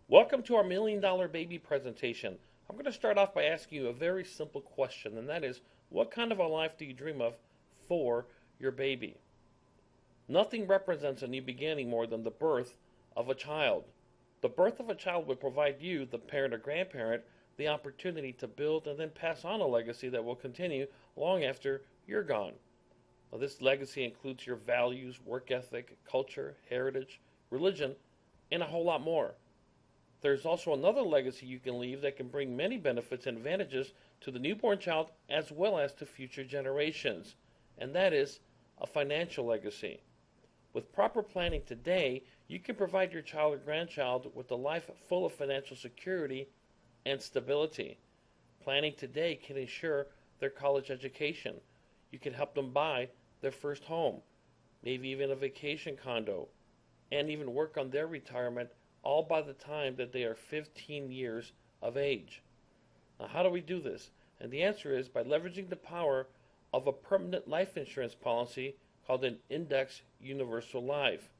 Welcome to our $1 million baby presentation. I'm going to start off by asking you a very simple question, and that is, what kind of a life do you dream of for your baby? Nothing represents a new beginning more than the birth of a child. The birth of a child would provide you, the parent or grandparent, the opportunity to build and then pass on a legacy that will continue long after you're gone. Now, this legacy includes your values, work ethic, culture, heritage, religion, and a whole lot more. There's also another legacy you can leave that can bring many benefits and advantages to the newborn child as well as to future generations, and that is a financial legacy. With proper planning today, you can provide your child or grandchild with a life full of financial security and stability. Planning today can ensure their college education. You can help them buy their first home, maybe even a vacation condo, and even work on their retirement all by the time that they are 15 years of age. Now, how do we do this? And the answer is by leveraging the power of a permanent life insurance policy called an Index Universal Life.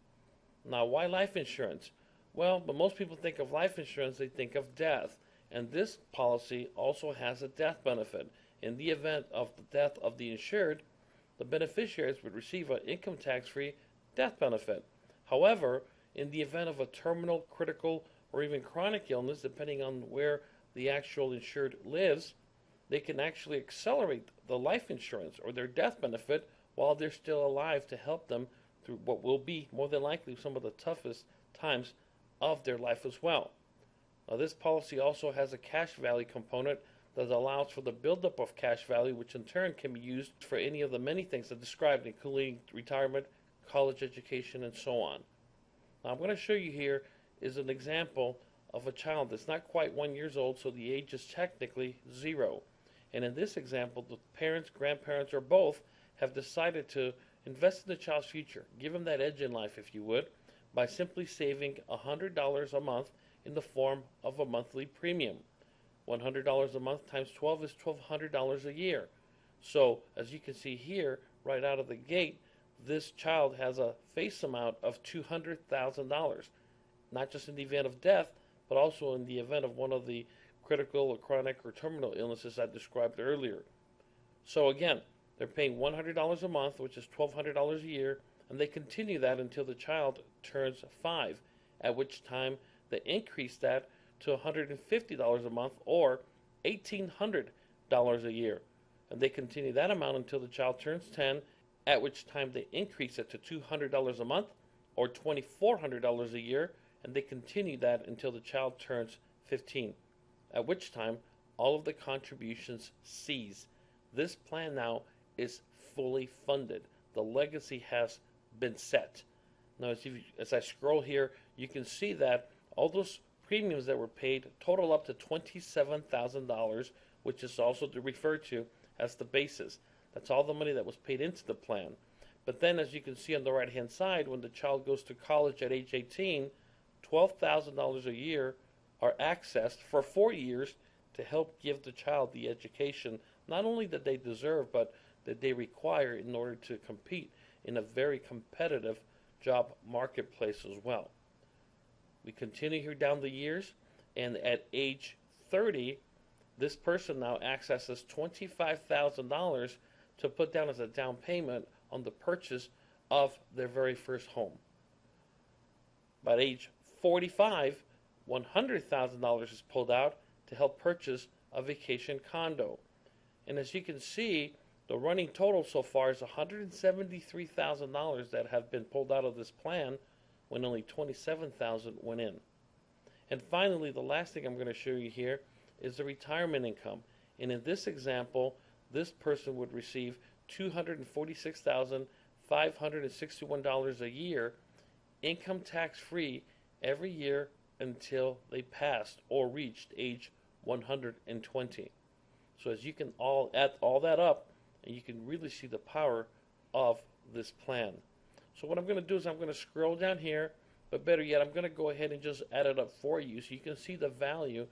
Now, why life insurance? Well, when most people think of life insurance, they think of death. And this policy also has a death benefit. In the event of the death of the insured, the beneficiaries would receive an income tax-free death benefit. However, in the event of a terminal, critical, or even chronic illness, depending on where the actual insured lives, they can actually accelerate the life insurance or their death benefit while they're still alive to help them through what will be more than likely some of the toughest times of their life as well. Now, this policy also has a cash value component that allows for the buildup of cash value, which in turn can be used for any of the many things I described, including retirement, college education, and so on. Now, I'm going to show you here is an example of a child that's not quite 1 year old, so the age is technically 0. And in this example, the parents, grandparents, or both have decided to invest in the child's future, give them that edge in life, if you would, by simply saving $100 a month in the form of a monthly premium. $100 a month times 12 is $1,200 a year. So, as you can see here, right out of the gate, this child has a face amount of $200,000, not just in the event of death, but also in the event of one of the critical or chronic or terminal illnesses I described earlier. So again, they're paying $100 a month, which is $1,200 a year, and they continue that until the child turns 5, at which time they increase that to $150 a month or $1,800 a year. And they continue that amount until the child turns 10, at which time they increase it to $200 a month or $2,400 a year, and they continue that until the child turns 15, at which time all of the contributions cease. This plan now is fully funded. The legacy has been set. Now, as I scroll here, you can see that all those premiums that were paid total up to $27,000, which is also referred to as the basis. That's all the money that was paid into the plan. But then, as you can see on the right-hand side, when the child goes to college at age 18, $12,000 a year are accessed for 4 years to help give the child the education not only that they deserve, but that they require in order to compete in a very competitive job marketplace as well. We continue here down the years, and at age 30, this person now accesses $25,000 to put down as a down payment on the purchase of their very first home. By age 45, $100,000 is pulled out to help purchase a vacation condo. And as you can see, the running total so far is $173,000 that have been pulled out of this plan when only $27,000 went in. And finally, the last thing I'm going to show you here is the retirement income. And in this example, this person would receive $246,561 a year, income tax free every year until they passed or reached age 120. So as you can all add all that up, and you can really see the power of this plan. So what I'm going to do is I'm going to scroll down here, but better yet, I'm going to go ahead and just add it up for you so you can see the value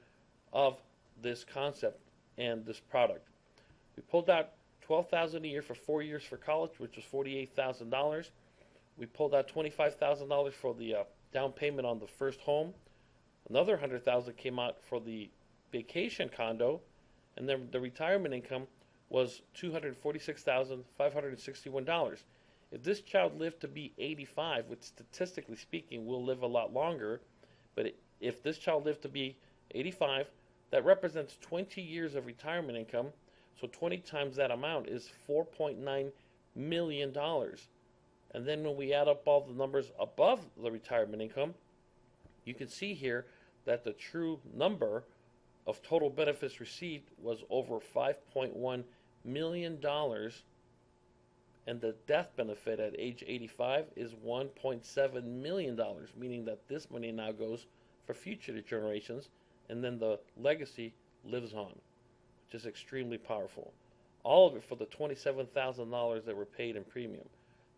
of this concept and this product. We pulled out $12,000 a year for 4 years for college, which was $48,000. We pulled out $25,000 for the down payment on the first home. Another 100,000 came out for the vacation condo, and then the retirement income was $246,561. If this child lived to be 85, which statistically speaking will live a lot longer, but if this child lived to be 85, that represents 20 years of retirement income. So 20 times that amount is $4.9 million. And then when we add up all the numbers above the retirement income, you can see here that the true number of total benefits received was over $5.1 million, and the death benefit at age 85 is $1.7 million, meaning that this money now goes for future generations, and then the legacy lives on, which is extremely powerful. All of it for the $27,000 that were paid in premium.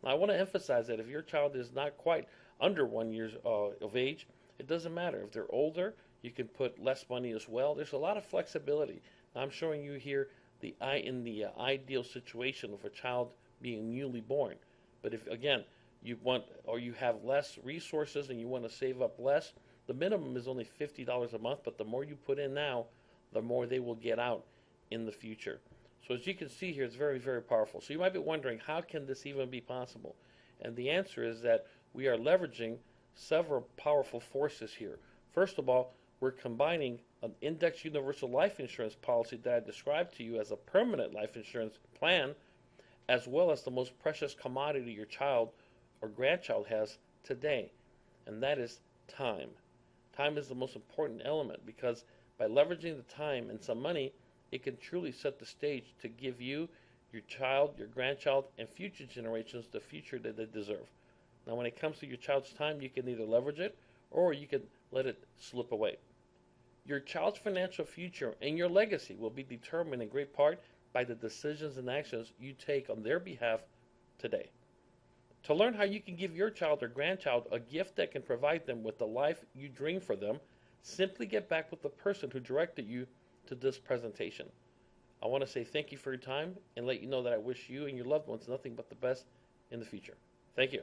Now, I want to emphasize that if your child is not quite under 1 year of age, it doesn't matter. If they're older, you can put less money as well. There's a lot of flexibility. Now, I'm showing you here in the ideal situation of a child being newly born. But if, again, you want or you have less resources and you want to save up less, the minimum is only $50 a month, but the more you put in now, the more they will get out in the future. So as you can see here, it's very, very powerful. So you might be wondering, how can this even be possible? And the answer is that we are leveraging several powerful forces here. First of all, we're combining an index universal life insurance policy that I described to you as a permanent life insurance plan, as well as the most precious commodity your child or grandchild has today, and that is time. Time is the most important element because by leveraging the time and some money, it can truly set the stage to give you, your child, your grandchild, and future generations the future that they deserve. Now, when it comes to your child's time, you can either leverage it or you can let it slip away. Your child's financial future and your legacy will be determined in great part by the decisions and actions you take on their behalf today. To learn how you can give your child or grandchild a gift that can provide them with the life you dream for them, simply get back with the person who directed you to this presentation. I want to say thank you for your time and let you know that I wish you and your loved ones nothing but the best in the future. Thank you.